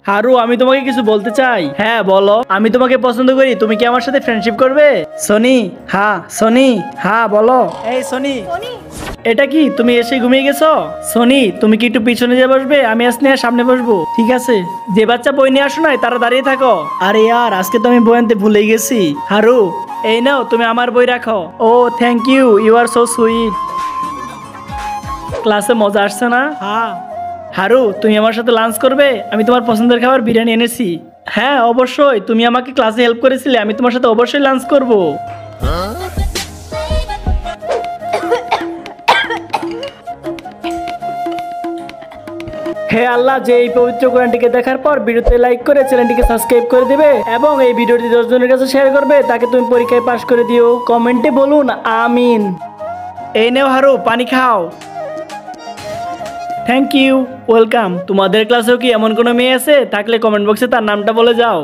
হারু, আমি তোমাকে কিছু বলতে চাই। হ্যাঁ বলো। আমি তোমাকে পছন্দ করি, তুমি কি আমার সাথে ফ্রেন্ডশিপ করবে? সনি, হ্যাঁ সনি, হ্যাঁ বলো। এই সনি, এটা কি তুমি এসে ঘুমিয়ে গেছো? সনি, তুমি কি একটু পিছনে যে বসবে, আমি স্নেহা সামনে বসবো, ঠিক আছে? যে বাচ্চা বই নিয়ে আসো নাই তারা দাঁড়িয়ে থাকো। আরে ইয়ার, আজকে তো আমি বই আনতে ভুলেই গেছি। হারু, এই নাও, তুমি আমার বই রাখো। Oh thank you, you are so sweet. ক্লাসে মজা আসছে না? হ্যাঁ। হারু, তুমি আমার সাথে লাঞ্চ করবে? আমি তোমার পছন্দের খাবার বিরিয়ানি এনেছি। হ্যাঁ অবশ্যই, তুমি আমাকে ক্লাসে হেল্প করেছিলে, আমি তোমার সাথে অবশ্যই লাঞ্চ করব। হে আল্লাহ, যে এই পবিত্র কোরআনটিকে দেখার পর ভিডিওতে লাইক করে চ্যানেলটিকে সাবস্ক্রাইব করে দিবে এবং এই ভিডিওটি 10 জনের কাছে শেয়ার করবে, তাকে তুমি পরীক্ষায় পাশ করে দিও। কমেন্টে বলুন আমিন। এই নেও হারু, পানি খাও। Thank you, welcome. তোমাদের ক্লাসেও কি এমন কোনো মেয়ে আছে? থাকলে কমেন্ট বক্সে তার নামটা বলে যাও।